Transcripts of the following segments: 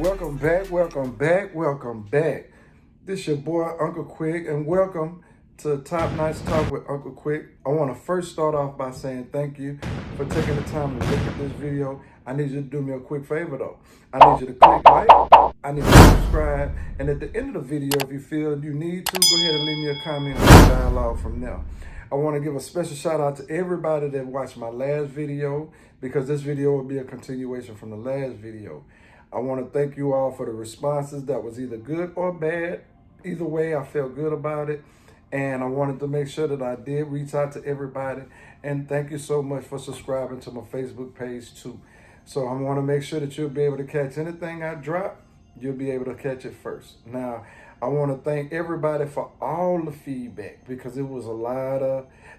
Welcome back, welcome back, welcome back. This your boy, Uncle Quick, and welcome to Top Nights Talk with Uncle Quick. I want to first start off by saying thank you for taking the time to look at this video. I need you to do me a quick favor though. I need you to click like, I need you to subscribe, and at the end of the video, if you feel you need to, go ahead and leave me a comment and we'll dialogue from there. I want to give a special shout out to everybody that watched my last video, because this video will be a continuation from the last video. I want to thank you all for the responses that was either good or bad. Either way, I felt good about it. And I wanted to make sure that I did reach out to everybody. And thank you so much for subscribing to my Facebook page too. So I want to make sure that you'll be able to catch anything I drop. You'll be able to catch it first. Now, I want to thank everybody for all the feedback, because it was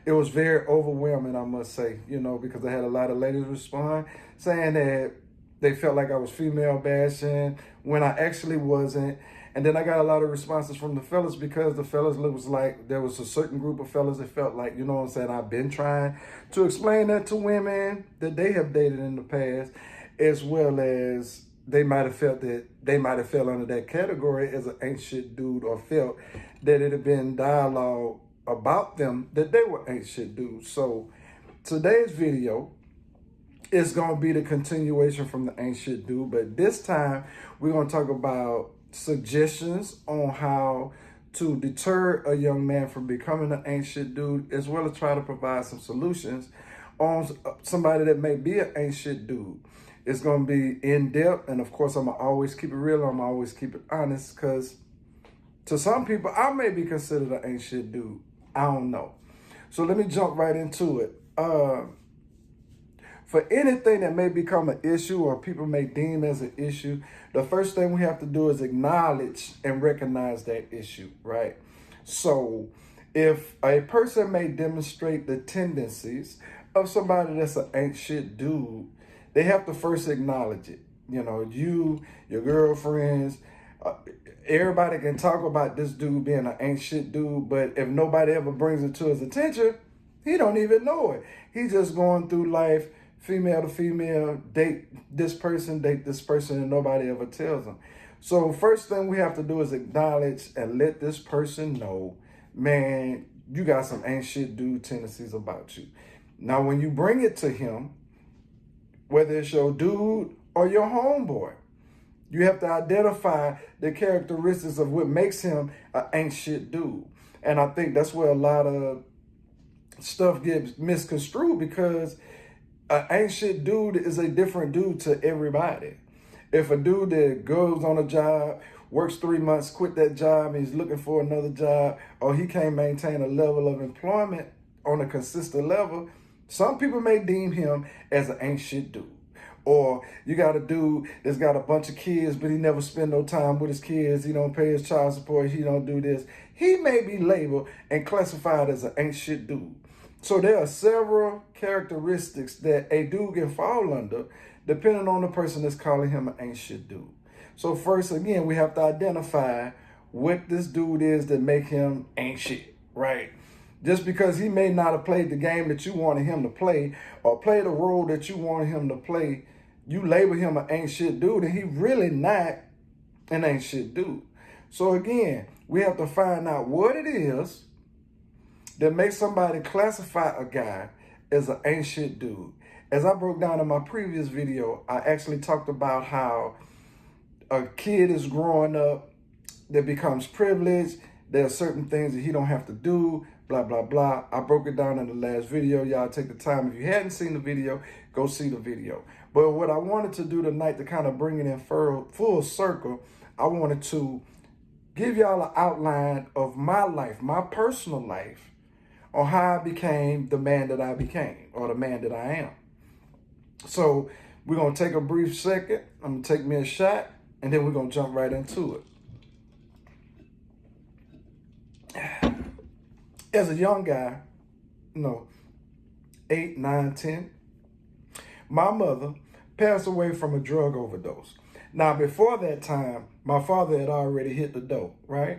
it was very overwhelming, I must say, because I had a lot of ladies respond saying that they felt like I was female bashing when I actually wasn't. And then I got a lot of responses from the fellas, because the fellas was like, there was a certain group of fellas that felt like, I've been trying to explain that to women that they have dated in the past, as well as they might have felt under that category as an ain't shit dude, or felt that it had been dialogue about them that they were ain't shit dudes. So today's video is going to be the continuation from the ain't shit dude, but this time we're going to talk about suggestions on how to deter a young man from becoming an ain't shit dude, as well as try to provide some solutions on somebody that may be an ain't shit dude. It's going to be in depth, and of course I'm going to always keep it real, I'm going to always keep it honest, because to some people I may be considered an ain't shit dude. I don't know. So let me jump right into it. For anything that may become an issue or people may deem as an issue, the first thing we have to do is acknowledge and recognize that issue, right? So if a person may demonstrate the tendencies of somebody that's an ain't shit dude, they have to first acknowledge it. You, your girlfriends, everybody can talk about this dude being an ain't shit dude, but if nobody ever brings it to his attention, he don't even know it. He's just going through life, female to female, date this person, and nobody ever tells them. So first thing we have to do is acknowledge and let this person know, man, you got some ain't shit dude tendencies about you. Now, when you bring it to him, whether it's your dude or your homeboy, you have to identify the characteristics of what makes him an ain't shit dude. And I think that's where a lot of stuff gets misconstrued, because an ain't shit dude is a different dude to everybody. If a dude that goes on a job, works 3 months, quit that job, and he's looking for another job, or he can't maintain a level of employment on a consistent level, some people may deem him as an ain't shit dude. Or you got a dude that's got a bunch of kids, but he never spend no time with his kids. He don't pay his child support. He don't do this. He may be labeled and classified as an ain't shit dude. So there are several characteristics that a dude can fall under, depending on the person that's calling him an ain't shit dude. So first, again, we have to identify what this dude is that make him ain't shit, right? Just because he may not have played the game that you wanted him to play, or play the role that you wanted him to play, you label him an ain't shit dude, and he really not an ain't shit dude. So again, we have to find out what it is that makes somebody classify a guy as an ain't shit dude. As I broke down in my previous video, I actually talked about how a kid is growing up that becomes privileged. There are certain things that he don't have to do, blah, blah, blah. I broke it down in the last video. Y'all take the time. If you hadn't seen the video, go see the video. But what I wanted to do tonight to kind of bring it in full circle, I wanted to give y'all an outline of my life, my personal life, on how I became the man that I became, or the man that I am. So we're going to take a brief second. I'm going to take me a shot, and then we're going to jump right into it. As a young guy, 8, 9, 10, my mother passed away from a drug overdose. Now, before that time, my father had already hit the dope, right?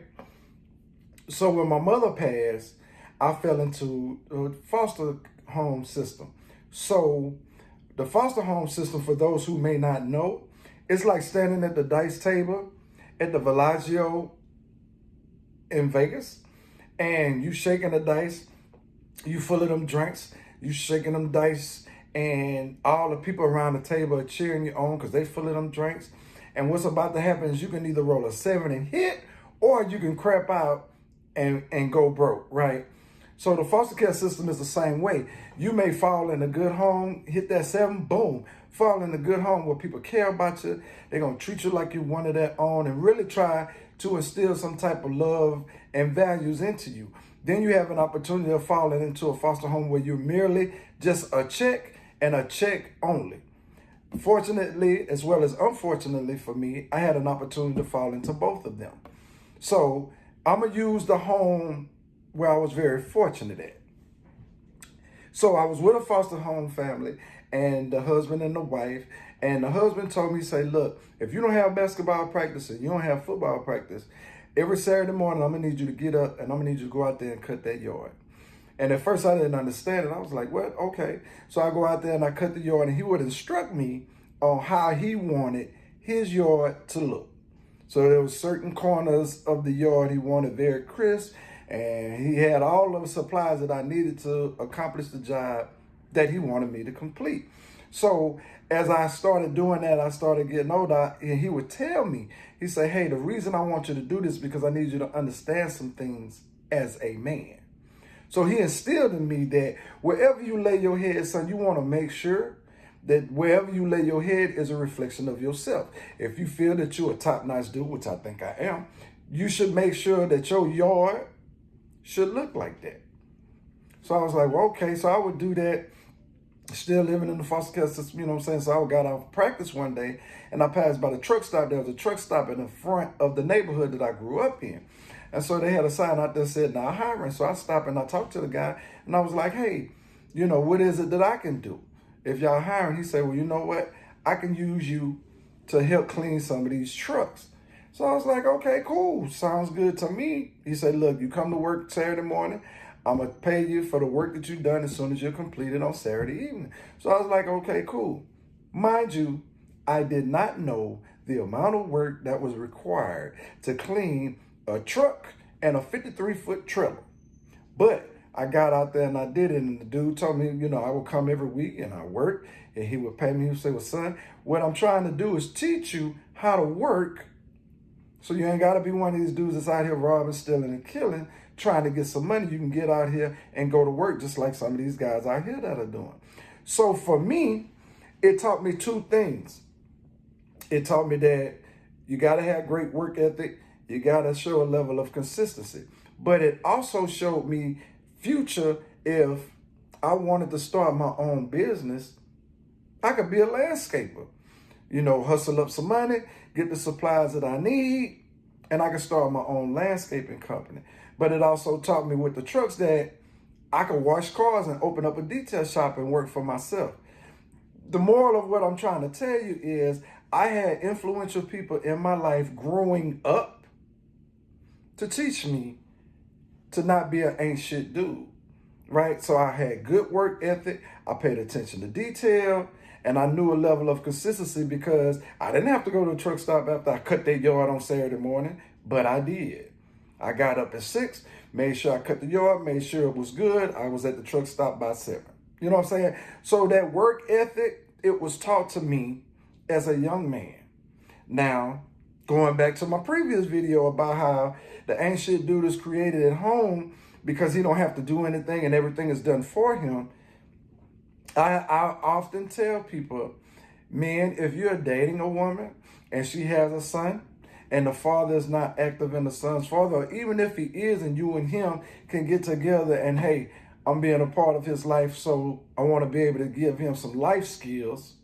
So when my mother passed, I fell into a foster home system. So the foster home system, for those who may not know, It's like standing at the dice table at the Bellagio in Vegas, and you shaking the dice, you full of them drinks, you shaking them dice, and all the people around the table are cheering you on because they full of them drinks. And what's about to happen is you can either roll a 7 and hit, or you can crap out and go broke, right? So the foster care system is the same way. You may fall in a good home, hit that 7, boom, fall in a good home where people care about you. They're going to treat you like you one of their own and really try to instill some type of love and values into you. Then you have an opportunity of falling into a foster home where you're merely just a check and a check only. Fortunately, as well as unfortunately for me, I had an opportunity to fall into both of them. So I'm going to use the home where I was very fortunate at. So I was with a foster home family and the husband and the wife. And the husband told me, say, look, if you don't have basketball practice and you don't have football practice, every Saturday morning, I'm going to need you to get up and I'm going to need you to go out there and cut that yard. And at first I didn't understand it. I was like, what? Okay. So I go out there and I cut the yard, and he would instruct me on how he wanted his yard to look. So there was certain corners of the yard he wanted very crisp, and he had all of the supplies that I needed to accomplish the job that he wanted me to complete. So as I started doing that, I started getting older, and he would tell me, he said, hey, the reason I want you to do this is because I need you to understand some things as a man. So he instilled in me that wherever you lay your head, son, you want to make sure that wherever you lay your head is a reflection of yourself. If you feel that you're a top-notch dude, which I think I am, you should make sure that your yard should look like that. So I was like, well, okay, so I would do that, still living in the foster care system, you know what I'm saying? So I got out of practice one day, and I passed by the truck stop. There was a truck stop in the front of the neighborhood that I grew up in. And so they had a sign out there that said, now hiring. So I stopped and I talked to the guy, and I was like, hey, you know, what is it that I can do if y'all hiring? He said, well, you know what? I can use you to help clean some of these trucks. So I was like, okay, cool. Sounds good to me. He said, look, you come to work Saturday morning, I'm going to pay you for the work that you've done as soon as you're completed on Saturday evening. So I was like, okay, cool. Mind you, I did not know the amount of work that was required to clean a truck and a 53-foot trailer. But I got out there and I did it, and the dude told me, you know, I would come every week and I work, and he would pay me. He would say, well, son, what I'm trying to do is teach you how to work, so you ain't got to be one of these dudes that's out here robbing, stealing, and killing, trying to get some money. You can get out here and go to work just like some of these guys out here that are doing. So for me, it taught me two things. It taught me that you got to have great work ethic. You got to show a level of consistency. But it also showed me future, if I wanted to start my own business, I could be a landscaper. You know, hustle up some money, get the supplies that I need, and I could start my own landscaping company. But it also taught me with the trucks that I could wash cars and open up a detail shop and work for myself. The moral of what I'm trying to tell you is I had influential people in my life growing up to teach me to not be an ain't shit dude, right? So I had good work ethic, I paid attention to detail, and I knew a level of consistency because I didn't have to go to a truck stop after I cut that yard on Saturday morning, but I did. I got up at 6, made sure I cut the yard, made sure it was good. I was at the truck stop by 7. You know what I'm saying? So that work ethic, it was taught to me as a young man. Now, going back to my previous video about how the ain't shit dude is created at home because he don't have to do anything and everything is done for him, I often tell people, men, if you're dating a woman and she has a son and the father is not active in the son's father, or even if he is and you and him can get together and, hey, I'm being a part of his life, so I want to be able to give him some life skills.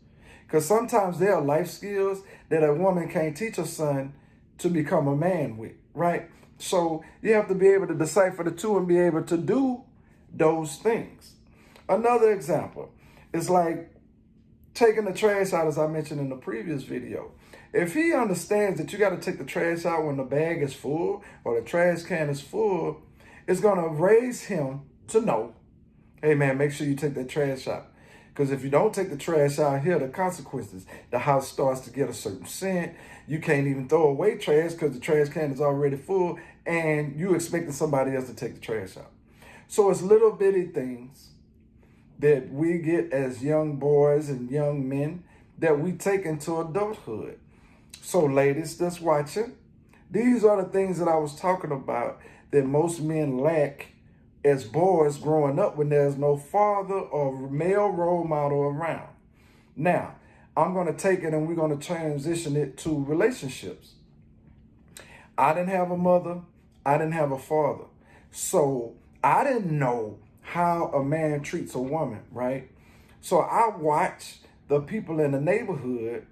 Because sometimes there are life skills that a woman can't teach a son to become a man with, right? So you have to be able to decipher the two and be able to do those things. Another example is like taking the trash out, as I mentioned in the previous video. If he understands that you got to take the trash out when the bag is full or the trash can is full, it's going to raise him to know, hey man, make sure you take that trash out. Because if you don't take the trash out, here are the consequences. The house starts to get a certain scent. You can't even throw away trash because the trash can is already full, and you expecting somebody else to take the trash out. So it's little bitty things that we get as young boys and young men that we take into adulthood. So ladies that's watching, these are the things that I was talking about that most men lack as boys growing up when there's no father or male role model around. Now, I'm going to take it and we're going to transition it to relationships. I didn't have a mother. I didn't have a father. So I didn't know how a man treats a woman, right? So I watched the people in the neighborhood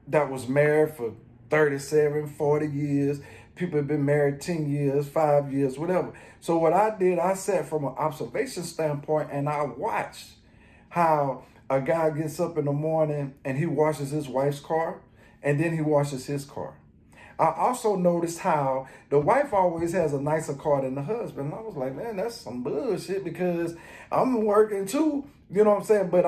that was married for 37, 40 years. People have been married 10 years, 5 years, whatever. So what I did, I sat from an observation standpoint and I watched how a guy gets up in the morning and he washes his wife's car and then he washes his car. I also noticed how the wife always has a nicer car than the husband. And I was like, man, that's some bullshit because I'm working too. You know what I'm saying? But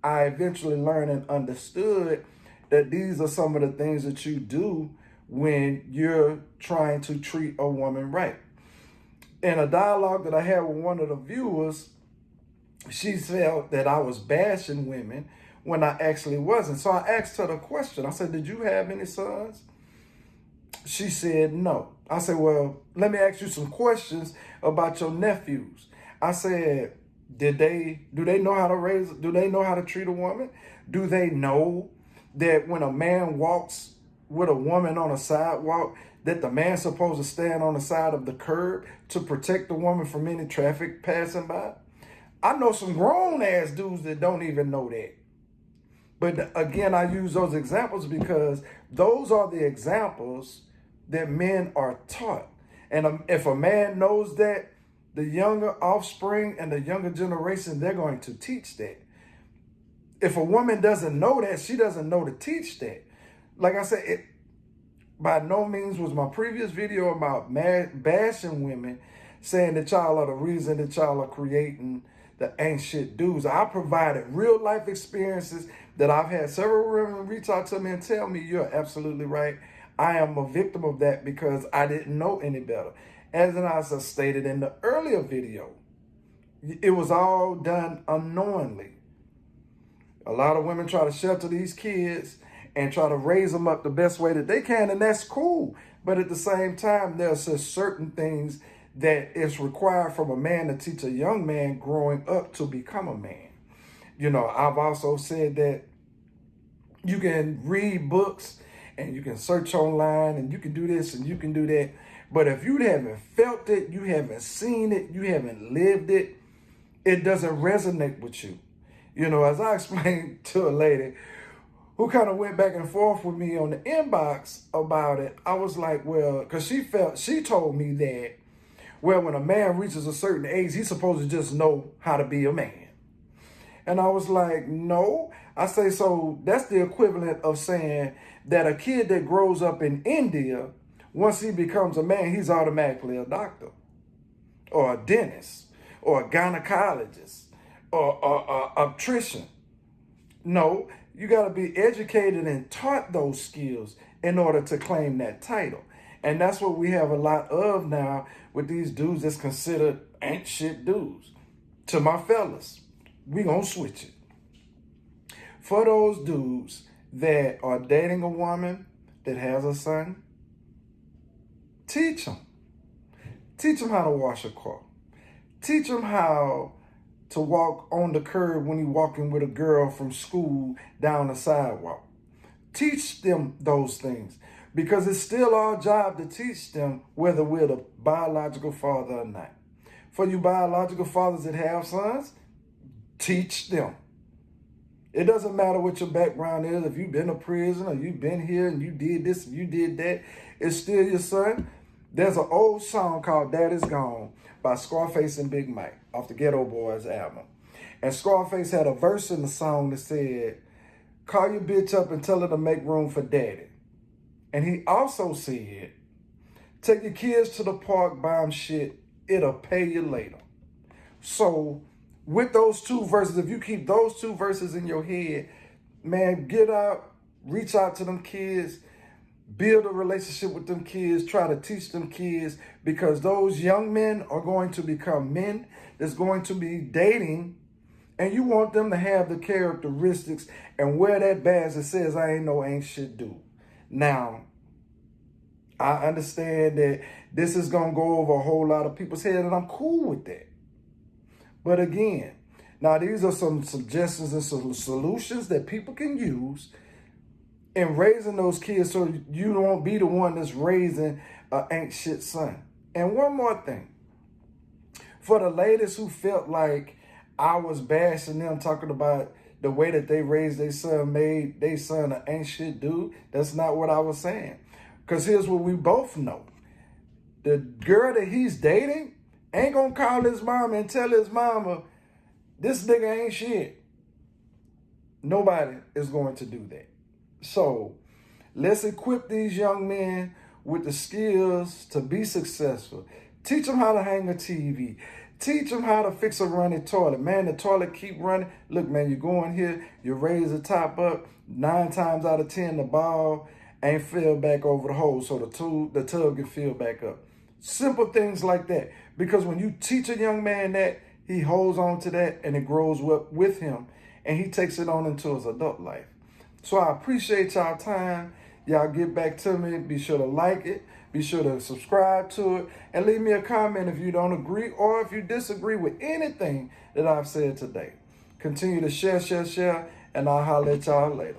I eventually learned and understood that these are some of the things that you do when you're trying to treat a woman right. In a dialogue that I had with one of the viewers, she felt that I was bashing women when I actually wasn't. So I asked her the question. I said, did you have any sons? She said no. I said, well, let me ask you some questions about your nephews. I said, do they know how to raise, do they know how to treat a woman? Do they know that when a man walks with a woman on a sidewalk, that the man's supposed to stand on the side of the curb to protect the woman from any traffic passing by? I know some grown ass dudes that don't even know that. But again, I use those examples because those are the examples that men are taught. And if a man knows that, the younger offspring and the younger generation, they're going to teach that. If a woman doesn't know that, she doesn't know to teach that. Like I said, it by no means was my previous video about bashing women, saying that y'all are the reason that y'all are creating the ain't shit dudes. I provided real life experiences that I've had several women reach out to me and tell me, you're absolutely right. I am a victim of that because I didn't know any better. As I stated in the earlier video, it was all done unknowingly. A lot of women try to shelter these kids and try to raise them up the best way that they can, and that's cool. But at the same time, there's just certain things that is required from a man to teach a young man growing up to become a man. You know, I've also said that you can read books and you can search online and you can do this and you can do that. But if you haven't felt it, you haven't seen it, you haven't lived it, it doesn't resonate with you. You know, as I explained to a lady who kind of went back and forth with me on the inbox about it, I was like, well, because she told me that, well, when a man reaches a certain age, he's supposed to just know how to be a man. And I was like, no. I say, so that's the equivalent of saying that a kid that grows up in India, once he becomes a man, he's automatically a doctor or a dentist or a gynecologist or a obstetrician. No, you got to be educated and taught those skills in order to claim that title. And that's what we have a lot of now with these dudes that's considered ain't shit dudes. To my fellas, we gonna switch it. For those dudes that are dating a woman that has a son, teach them. Teach them how to wash a car. Teach them how to walk on the curb when you're walking with a girl from school down the sidewalk. Teach them those things because it's still our job to teach them whether we're the biological father or not. For you biological fathers that have sons, teach them. It doesn't matter what your background is. If you've been to prison or you've been here and you did this and you did that, it's still your son. There's an old song called Daddy's Gone by Scarface and Big Mike off the Ghetto Boys album. And Scarface had a verse in the song that said, call your bitch up and tell her to make room for daddy. And he also said, take your kids to the park, buy them shit, it'll pay you later. So with those two verses, if you keep those two verses in your head, man, get out, reach out to them kids, build a relationship with them kids, try to teach them kids, because those young men are going to become men that's going to be dating, and you want them to have the characteristics and wear that badge that says, I ain't shit dude. Now, I understand that this is going to go over a whole lot of people's head, and I'm cool with that. But again, now these are some suggestions and some solutions that people can use in raising those kids so you don't be the one that's raising an ain't shit son. And one more thing. For the ladies who felt like I was bashing them, talking about the way that they raised their son, made their son an ain't shit dude, that's not what I was saying. Because here's what we both know. The girl that he's dating ain't going to call his mama and tell his mama, this nigga ain't shit. Nobody is going to do that. So let's equip these young men with the skills to be successful. Teach them how to hang a TV. Teach them how to fix a running toilet. Man, the toilet keep running. Look, man, you go in here, you raise the top up. 9 times out of 10, the ball ain't filled back over the hole, so the tub can fill back up. Simple things like that. Because when you teach a young man that, he holds on to that and it grows up with him, and he takes it on into his adult life. So I appreciate y'all time. Y'all get back to me. Be sure to like it. Be sure to subscribe to it. And leave me a comment if you don't agree or if you disagree with anything that I've said today. Continue to share, and I'll holler at y'all later.